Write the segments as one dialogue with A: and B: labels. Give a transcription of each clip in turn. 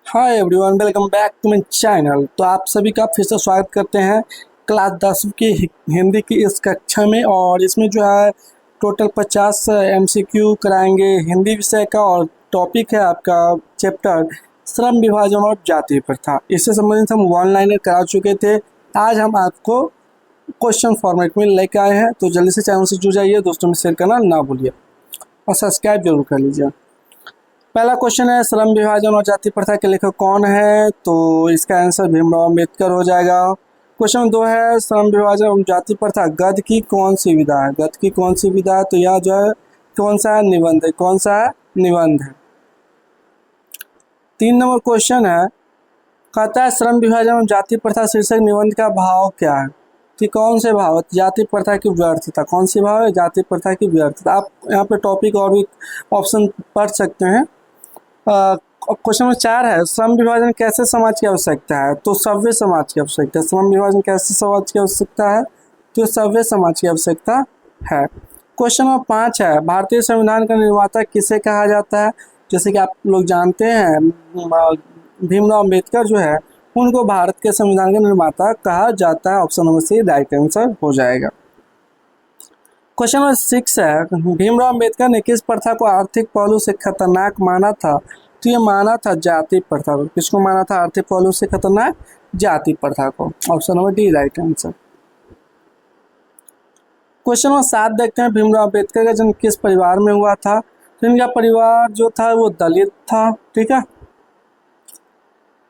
A: Hi everyone, welcome back to my channel. तो आप सभी का फिर से स्वागत करते हैं क्लास 10 की हिंदी की इस कक्षा में। और इसमें जो है टोटल 50 एमसीक्यू कराएंगे हिंदी विषय का। और टॉपिक है आपका चैप्टर श्रम विभाजन और जाति प्रथा। इससे संबंधित हम वन लाइनर करा चुके थे। आज हम आपको क्वेश्चन फॉर्मेट में लेकर आए हैं। तो जल्दी से चैनल से जुड़ जाइए, दोस्तों में शेयर करना ना भूलिए और सब्सक्राइब जरूर कर लीजिए। पहला क्वेश्चन है, श्रम विभाजन और जाति प्रथा के लेखक कौन है? तो इसका आंसर भीमराव अम्बेडकर हो जाएगा। क्वेश्चन 2 है, श्रम विभाजन और जाति प्रथा गद्य की कौन सी विधा है? गद्य की कौन सी विधा है? तो यह जो है कौन सा है? निबंध है। कौन सा है? निबंध है। 3 नंबर क्वेश्चन है, कहता है श्रम विभाजन और जाति प्रथा शीर्षक निबंध का भाव क्या है? कि कौन से भाव? जाति प्रथा की व्यर्थता। कौन सी भाव है? जाति प्रथा की व्यर्थता। आप यहाँ पे टॉपिक और भी ऑप्शन पढ़ सकते हैं। क्वेश्चन नंबर 4 है, श्रम विभाजन कैसे समाज की आवश्यकता है? तो सभ्य समाज की आवश्यकता है। श्रम विभाजन कैसे समाज की आवश्यकता है? तो सभ्य समाज की आवश्यकता है। क्वेश्चन नंबर 5 है, भारतीय संविधान का निर्माता किसे कहा जाता है? जैसे कि आप लोग जानते हैं भीमराव अम्बेडकर जो है उनको भारत के संविधान का निर्माता कहा जाता है। Option number C right answer हो जाएगा। क्वेश्चन नंबर 6 है, भीमराव अम्बेडकर ने किस प्रथा को आर्थिक पहलू से खतरनाक माना था? तो ये माना था जाति प्रथा को। किसको माना था आर्थिक पहलू से खतरनाक? जाति प्रथा को। Option number D right answer. Question number 7 देखते हैं, भीमराव अम्बेडकर का जन्म किस परिवार में हुआ था? तो इनका परिवार जो था वो दलित था। ठीक है।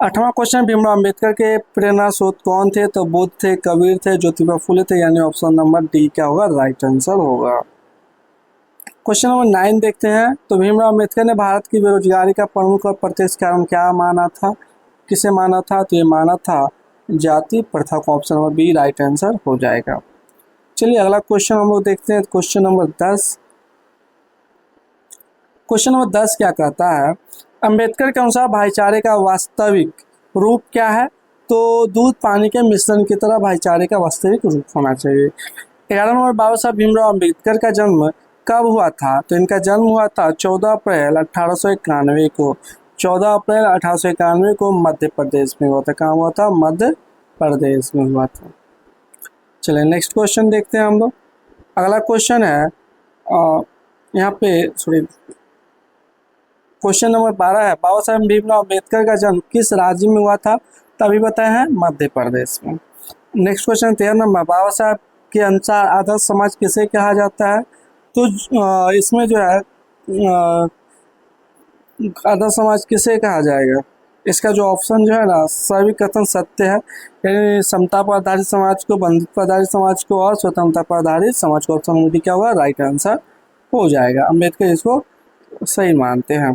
A: 8वां क्वेश्चन, भीमराव अम्बेडकर के प्रेरणा स्रोत कौन थे? तो बुद्ध थे, कबीर थे, ज्योतिबा फुले थे। यानी ऑप्शन नंबर डी क्या होगा? राइट आंसर होगा। क्वेश्चन नंबर 9 देखते हैं, तो भीमराव अम्बेडकर ने भारत की बेरोजगारी का प्रमुख और प्रत्यक्ष कारण क्या माना था? किसे माना था? तो ये माना था जाति प्रथा को। Option number B right answer हो जाएगा। चलिए अगला क्वेश्चन हम लोग देखते हैं। Question number 10। क्वेश्चन नंबर 10 क्या कहता है, अम्बेडकर के अनुसार भाईचारे का वास्तविक रूप क्या है? तो दूध पानी के मिश्रण की तरह भाईचारे का वास्तविक रूप होना चाहिए। 11 नंबर, बाबा साहब भीमराव अम्बेडकर का जन्म कब हुआ था? तो इनका जन्म हुआ था 14 अप्रैल 1891 को। 14 अप्रैल 1891 को मध्य प्रदेश में हुआ था। कहाँ हुआ था? मध्य प्रदेश में हुआ था। चलिए नेक्स्ट क्वेश्चन देखते हैं हम लोग। अगला क्वेश्चन है यहाँ पे सॉरी क्वेश्चन नंबर 12 है, बाबा साहब भीमराव अम्बेडकर का जन्म किस राज्य में हुआ था? तभी बताया है मध्य प्रदेश में। नेक्स्ट क्वेश्चन 13 नंबर, बाबा साहब के अनुसार आदर्श समाज किसे कहा जाता है? तो इसमें जो है आदर्श समाज किसे कहा जाएगा? इसका जो ऑप्शन जो है ना, सभी कथन सत्य है। यानी समता पर आधारित समाज को, बंधुत्व पर आधारित समाज को और स्वतंत्रता पर आधारित समाज को। ऑप्शन नंबर क्या हुआ? राइट आंसर हो जाएगा। अम्बेडकर इसको सही मानते हैं।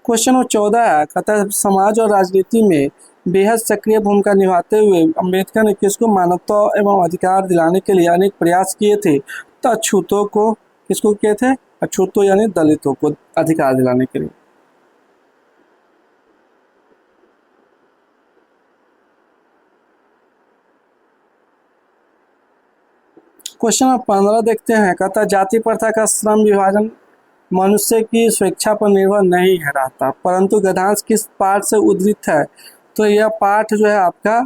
A: क्वेश्चन नंबर 14 है, कहता है समाज और राजनीति में बेहद सक्रिय भूमिका निभाते हुए अम्बेडकर ने किसको मानवता एवं अधिकार दिलाने के लिए अनेक प्रयास किए थे? तो अछूतों को। किसको किए थे? अछूतों यानी दलितों को अधिकार दिलाने के लिए। क्वेश्चन नंबर 15 देखते हैं, कहता है जाति प्रथा का श्रम विभाजन मनुष्य की स्वेच्छा पर निर्भर नहीं है रहता, परंतु गद्यांश किस पाठ से उद्धृत है? तो यह पाठ जो है आपका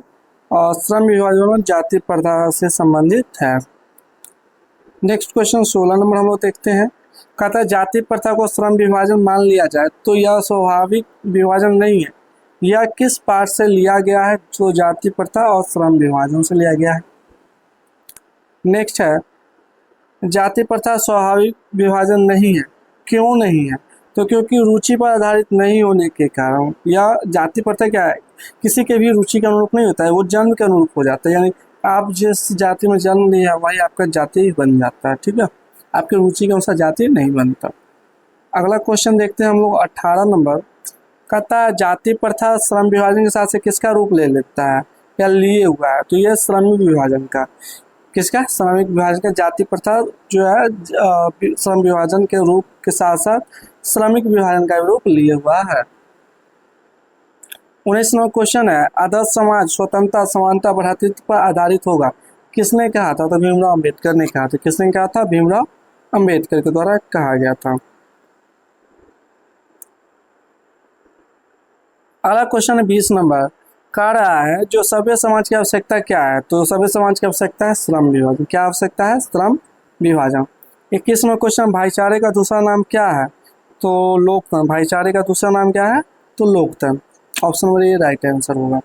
A: श्रम विभाजन और जाति प्रथा से संबंधित है। नेक्स्ट क्वेश्चन 16 नंबर हम लोग देखते हैं, कहता है जाति प्रथा को श्रम विभाजन मान लिया जाए तो यह स्वाभाविक विभाजन नहीं है, यह किस पाठ से लिया गया है? तो जाति प्रथा और श्रम विभाजन से लिया गया है। नेक्स्ट है, जाति प्रथा स्वाभाविक विभाजन नहीं है, क्यों नहीं है? तो क्योंकि रुचि पर आधारित नहीं होने के कारण। या जाति प्रथा क्या है? किसी के भी रुचि के अनुरूप नहीं होता है, वो जन्म के अनुरूप हो जाता है। यानी आप जिस जाति में जन्म लिया वही आपका जाति बन जाता है। ठीक है, आपके रुचि के अनुसार जाति नहीं बनता। अगला क्वेश्चन देखते हैं हम लोग 18 नंबर, कहता है जाति प्रथा श्रम विभाजन के साथ से किसका रूप ले लेता है या लिए हुआ है? तो यह श्रमिक विभाजन का। किसका? श्रमिक विभाजन का। जाति प्रथा जो है श्रम विभाजन के रूप के साथ साथ श्रमिक विभाजन का रूप लिए हुआ है। 19 नंबर क्वेश्चन है, आदर्श समाज स्वतंत्रता समानता भ्रातृत्व पर आधारित होगा, किसने कहा था? तो भीमराव अम्बेडकर ने कहा था। किसने कहा था? भीमराव अम्बेडकर के द्वारा कहा गया था। अगला क्वेश्चन है 20 नंबर कह रहा है जो सभ्य समाज की आवश्यकता क्या है, तो सभ्य समाज की आवश्यकता है श्रम विभाजन। क्या आवश्यकता है? श्रम विभाजन। 21 में क्वेश्चन भाईचारे का दूसरा नाम क्या है, तो लोकतंत्र। भाईचारे का दूसरा नाम क्या है? तो लोकतंत्र। Option number A right answer होगा।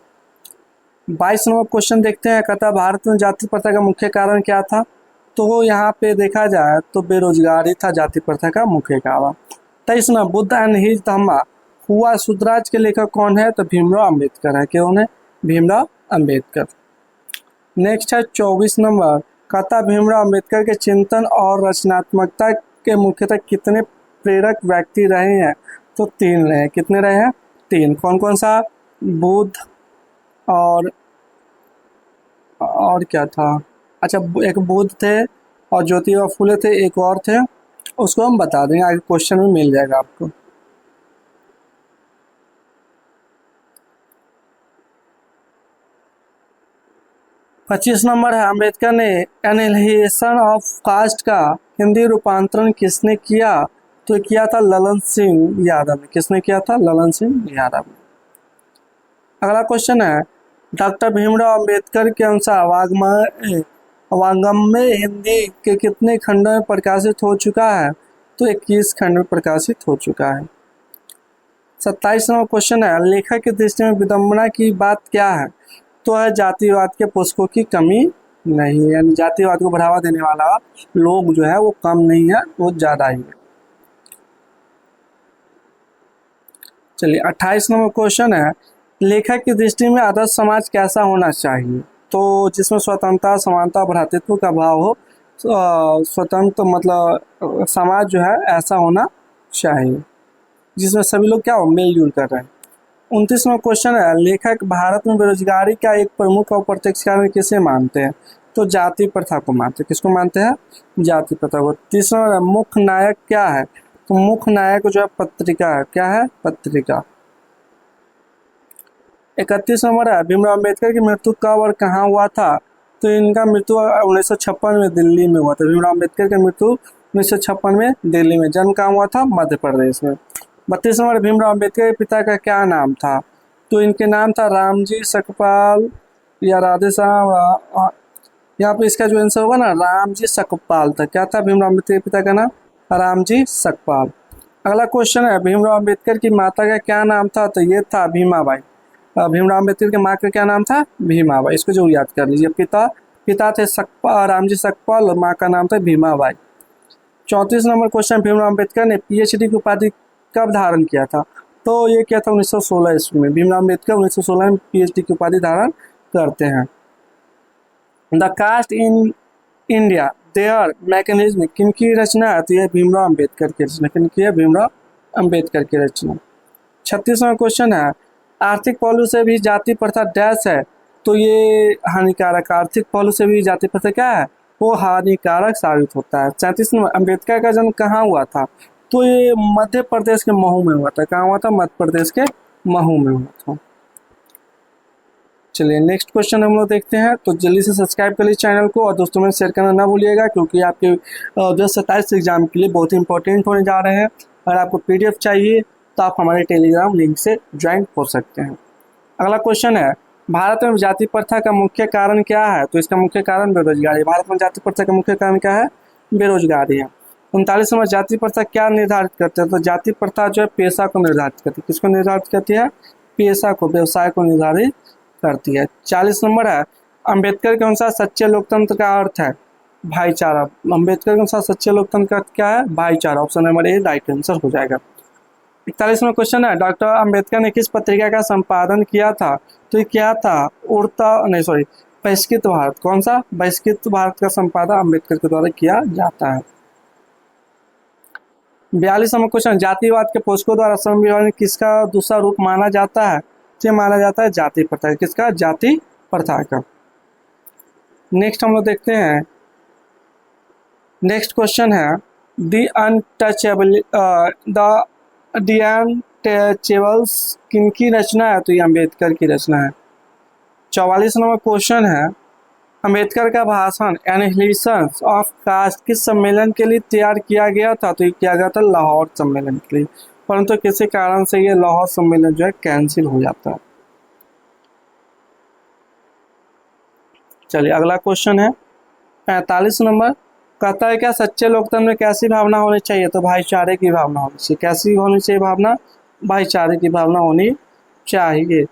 A: 22 नंबर क्वेश्चन देखते हैं, कहता भारत में जाति प्रथा का मुख्य कारण क्या था, तो यहाँ पे देखा जाए तो बेरोजगारी था जाति प्रथा का मुख्य कारण। 23 नंबर बुद्ध एंड हिज धम्मा हुआ सुधराज के लेखक कौन है, तो भीमराव अंबेडकर है। कौन है? भीमराव अंबेडकर। नेक्स्ट है 24 नंबर, कहता भीमराव अंबेडकर के चिंतन और रचनात्मकता के मुख्यतः कितने प्रेरक व्यक्ति रहे हैं, तो 3 रहे हैं। कितने रहे हैं? 3। कौन कौन सा? बुद्ध और क्या था, अच्छा एक बुद्ध थे और ज्योतिबा फुले थे, एक और थे, उसको हम बता देंगे आगे क्वेश्चन में मिल जाएगा आपको। पच्चीस नंबर है, अम्बेडकर ने एनिहिलेशन ऑफ कास्ट का हिंदी रूपांतरण किसने किया, तो किया था ललन सिंह यादव ने। किसने किया था? ललन सिंह यादव ने। अगला क्वेश्चन है, डॉक्टर भीमराव अंबेडकर के अनुसार वांगमय हिंदी के कितने खंड में प्रकाशित हो चुका है, तो 21 खंड में प्रकाशित हो चुका है। 27 नंबर क्वेश्चन है, लेखक की दृष्टि में विडंबना की बात क्या है, तो है जातिवाद के पुस्तकों की कमी नहीं है, यानी जातिवाद को बढ़ावा देने वाला लोग जो है वो कम नहीं है, वो ज़्यादा ही है। चलिए 28 नंबर क्वेश्चन है, लेखक की दृष्टि में आदर्श समाज कैसा होना चाहिए, तो जिसमें स्वतंत्रता समानता भ्रातृत्व का भाव हो, स्वतंत्र मतलब समाज जो है ऐसा होना चाहिए जिसमें सभी लोग क्या हो, मिलजुल कर रहे हैं। 29वां क्वेश्चन है, लेखक भारत में बेरोजगारी का एक प्रमुख और प्रत्यक्ष कारण किसे मानते हैं, तो जाति प्रथा को मानते हैं। किसको मानते हैं? जाति प्रथा को। 30वां, मुख्य नायक क्या है, तो मुख्य नायक जो है पत्रिका है। क्या है? पत्रिका। 31 नंबर है, भीमराव अम्बेडकर की मृत्यु कब और कहाँ हुआ था, तो इनका मृत्यु 1956 में दिल्ली में हुआ था। भीमराव अम्बेडकर की मृत्यु 1956 में दिल्ली में। जन्म कहाँ हुआ था? मध्य प्रदेश में। 32 नंबर, भीमराव अम्बेडकर के पिता का क्या नाम था, तो इनके नाम था रामजी सकपाल या राधेश्याम। यहाँ पे इसका जो आंसर होगा ना, रामजी सकपाल था। क्या था भीमराव अम्बेडकर के पिता का नाम? रामजी सकपाल। अगला क्वेश्चन है, भीमराव अम्बेडकर की माता का क्या नाम था, तो ये था भीमाबाई। भीमराव अम्बेडकर के माँ का क्या नाम था? भीमाबाई। इसको जरूर याद कर लीजिए। पिता थे रामजी सकपाल और माँ का नाम था भीमाबाई। 34 नंबर क्वेश्चन, भीमराव अम्बेडकर ने PhD की उपाधि कब धारण किया था, तो ये किया था 1916 ईस्वी में। भीमराव अम्बेडकर 1916 में PhD की उपाधि धारण करते हैं। The caste in India their mechanism किनकी रचना है, तो यह भीमराव अम्बेडकर की रचना। किनकी है? भीमराव अम्बेडकर की रचना। 36वां क्वेश्चन है, आर्थिक पहलू से भी जाति प्रथा डैश है, तो ये हानिकारक। आर्थिक पहलू से भी जाति प्रथा क्या है? वो हानिकारक साबित होता है। 37 नंबर, अम्बेडकर का जन्म कहाँ हुआ था, तो ये मध्य प्रदेश के महू में हुआ था। कहाँ हुआ था? मध्य प्रदेश के महू में हुआ था। चलिए नेक्स्ट क्वेश्चन हम लोग देखते हैं, तो जल्दी से सब्सक्राइब कर लीजिए चैनल को और दोस्तों में शेयर करना ना भूलिएगा, क्योंकि आपके 2027 एग्जाम के लिए बहुत इंपॉर्टेंट होने जा रहे हैं। अगर आपको PDF चाहिए तो आप हमारे टेलीग्राम लिंक से ज्वाइन हो सकते हैं। अगला क्वेश्चन है, भारत में जाति प्रथा का मुख्य कारण क्या है, तो इसका मुख्य कारण बेरोजगारी। भारत में जाति प्रथा का मुख्य कारण क्या है? बेरोजगारी है। 39 नंबर, जाति प्रथा क्या निर्धारित करते हैं, तो जाति प्रथा जो है पेशा को निर्धारित करती है। किसको निर्धारित करती है? पेशा को, व्यवसाय को निर्धारित करती है। 40 नंबर है, अंबेडकर के अनुसार सच्चे लोकतंत्र का अर्थ है भाईचारा। अंबेडकर के अनुसार सच्चे लोकतंत्र का अर्थ क्या है? भाईचारा। Option number A right answer हो जाएगा। 41वां क्वेश्चन है, डॉक्टर अंबेडकर ने किस पत्रिका का संपादन किया था, तो ये क्या था? बहिष्कृत भारत। कौन सा? बहिष्कृत भारत का संपादन अंबेडकर के द्वारा किया जाता है। 42वां क्वेश्चन, जातिवाद के पोषकों द्वारा श्रम विभाजन किसका दूसरा रूप माना जाता है, तो माना जाता है जाति प्रथा। किसका? जाति प्रथा का। नेक्स्ट हम लोग देखते हैं, नेक्स्ट क्वेश्चन है, द अनटचेबल्स किनकी रचना है, तो ये अंबेडकर की रचना है। 44 नंबर क्वेश्चन है, अंबेडकर का भाषण एनिहिलेशन ऑफ कास्ट किस सम्मेलन के लिए तैयार किया गया था, तो ये किया गया था लाहौर सम्मेलन के लिए। परंतु किसी कारण से ये लाहौर सम्मेलन जो है कैंसिल हो जाता है। चलिए अगला क्वेश्चन है 45 नंबर, कहता है क्या सच्चे लोकतंत्र में कैसी भावना होनी चाहिए? तो भाईचारे की भावना होनी चाहिए। कैसी होनी चाहिए भावना? भाईचारे की भावना होनी चाहिए।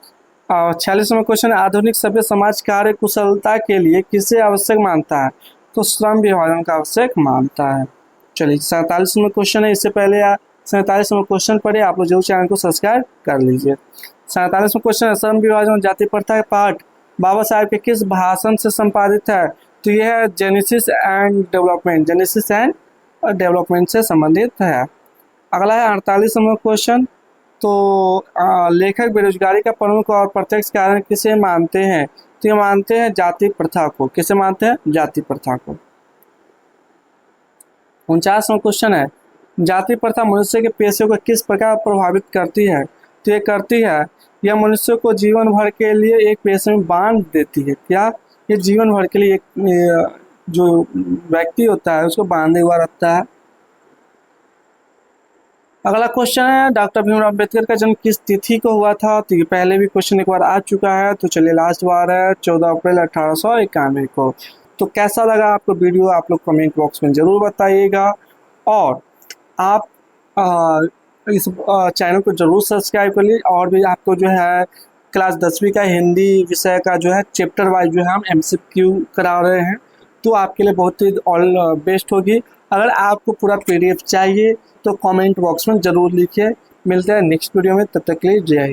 A: और 46 नंबर क्वेश्चन, आधुनिक सभ्य समाज कार्य कुशलता के लिए किसे आवश्यक मानता है? तो श्रम विभाजन का आवश्यक मानता है। चलिए 47 नंबर क्वेश्चन है, इससे पहले 47 नंबर क्वेश्चन पढ़े आप लोग जरूर चैनल को सब्सक्राइब कर लीजिए। 47 में क्वेश्चन है, श्रम विभाजन और जाति प्रथा का पाठ बाबा साहेब के किस भाषण से संपादित है? तो यह है genesis and development, genesis and development से संबंधित है। अगला है 48 नंबर क्वेश्चन, तो लेखक बेरोजगारी का प्रमुख और प्रत्यक्ष कारण किसे मानते हैं? तो ये मानते हैं जाति प्रथा को। किसे मानते हैं? जाति प्रथा को। 49वां क्वेश्चन है, जाति प्रथा मनुष्य के पेशे को किस प्रकार प्रभावित करती है? तो ये करती है, यह मनुष्य को जीवन भर के लिए एक पेशे में बांध देती है। क्या? ये जीवन भर के लिए एक जो व्यक्ति होता है उसको बांधे हुआ रखता है। अगला क्वेश्चन है, डॉक्टर भीमराव अम्बेडकर का जन्म किस तिथि को हुआ था? तो ये पहले भी क्वेश्चन एक बार आ चुका है, तो चलिए लास्ट बार है 14 अप्रैल 1891 को। तो कैसा लगा आपको वीडियो, आप लोग कमेंट बॉक्स में जरूर बताइएगा, और आप इस चैनल को जरूर सब्सक्राइब कर लीजिए। और भी आपको जो है क्लास 10वीं का हिंदी विषय का जो है चैप्टर वाइज जो है हम MCQ करा रहे हैं, तो आपके लिए बहुत ही ऑल बेस्ट होगी। अगर आपको पूरा PDF चाहिए तो कमेंट बॉक्स में ज़रूर लिखिए। मिलते हैं नेक्स्ट वीडियो में, तब तक के लिए जय हिंद।